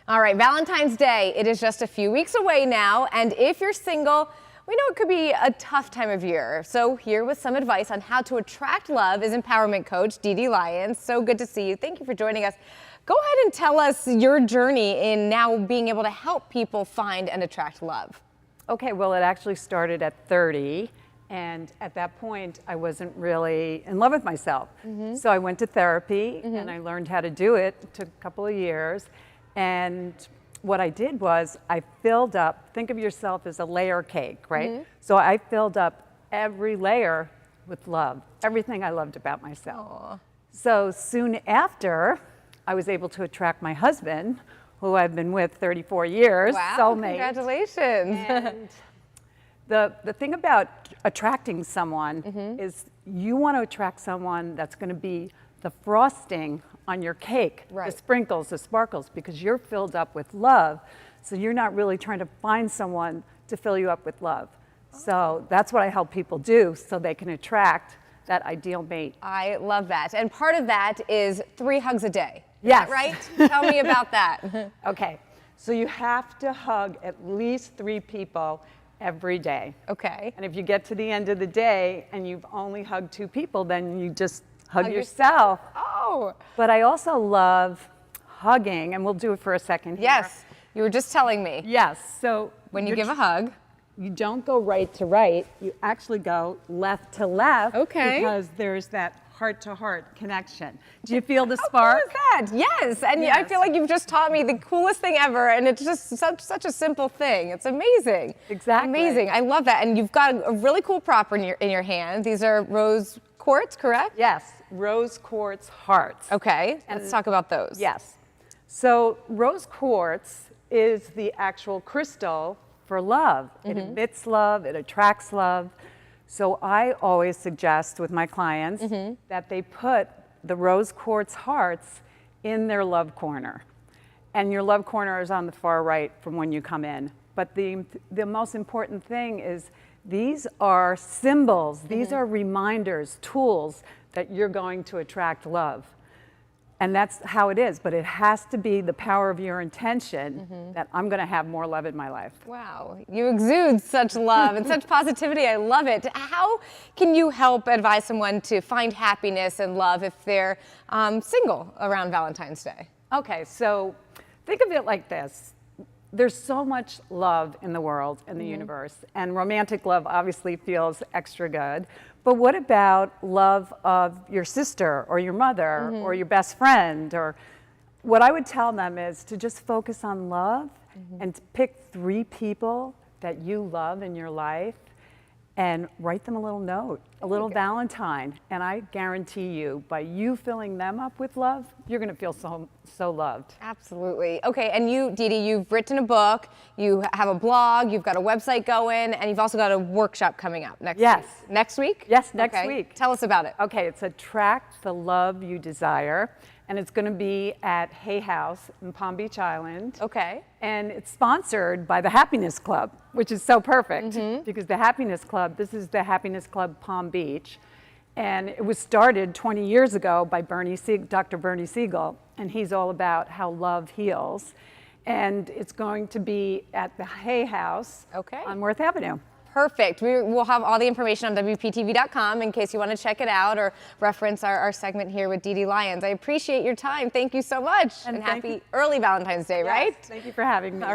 All right, Valentine's Day, it is just a few weeks away now, and if you're single, we know it could be a tough time of year. So here with some advice on how to attract love is empowerment coach Dede Lyons. So good to see you. Thank you for joining us. Go ahead and tell us your journey in now being able to help people find and attract love. Okay, well, it actually started at 30. And at that point, I wasn't really in love with myself. So I went to therapy and I learned how to do it. It took a couple of years. And what I did was I filled up, think of yourself as a layer cake, right? So I filled up every layer with love, everything I loved about myself. Aww. So soon after, I was able to attract my husband, who I've been with 34 years, wow, soulmate. Congratulations. And the thing about attracting someone is you want to attract someone that's going to be the frosting on your cake, right. The sprinkles, the sparkles, because you're filled up with love. So you're not really trying to find someone to fill you up with love. So that's what I help people do so they can attract that ideal mate. I love that. And part of that is 3 hugs a day. Yes. Right? Tell me about that. Okay. So you have to hug at least 3 people every day. Okay. And if you get to the end of the day and you've only hugged 2 people, then you just hug yourself. Oh. But I also love hugging, and we'll do it for a second here. Yes. You were just telling me. Yes. So when you give a hug, you don't go right to right. You actually go left to left. Okay. Because there's that heart-to-heart connection. Do you feel the spark? How cool is that? Yes. And Yes. I feel like you've just taught me the coolest thing ever, and it's just such a simple thing. It's amazing. Exactly. Amazing. I love that. And you've got a really cool prop in your hand. These are rose quartz, correct? Yes. Rose quartz hearts. Okay. Let's talk about those. Yes. So rose quartz is the actual crystal for love. It emits love, it attracts love. So I always suggest with my clients that they put the rose quartz hearts in their love corner. And your love corner is on the far right from when you come in. But the most important thing is these are symbols, these are reminders, tools that you're going to attract love. And that's how it is, but it has to be the power of your intention that I'm going to have more love in my life. Wow, you exude such love and such positivity. I love it. How can you help advise someone to find happiness and love if they're single around Valentine's Day? Okay, so think of it like this. There's so much love in the world, in the universe, and romantic love obviously feels extra good. But what about love of your sister or your mother or your best friend? Or what I would tell them is to just focus on love and to pick 3 people that you love in your life and write them a little note, a little Valentine. And I guarantee you, by you filling them up with love, you're going to feel so loved. Absolutely. Okay, and you, Dede, you've written a book, you have a blog, you've got a website going, and you've also got a workshop coming up next week. Next week? Yes, next week. Tell us about it. Okay, it's Attract the Love You Desire, and it's going to be at Hay House in Palm Beach Island. Okay. And it's sponsored by the Happiness Club, which is so perfect because the Happiness Club, this is the Happiness Club Palm Beach, and it was started 20 years ago by Dr. Bernie Siegel, and he's all about how love heals. And it's going to be at the Hay House on Worth Avenue. Perfect. We'll have all the information on WPTV.com in case you want to check it out or reference our segment here with Dede Lyons. I appreciate your time. Thank you so much. And happy early Valentine's Day, right? Thank you for having me.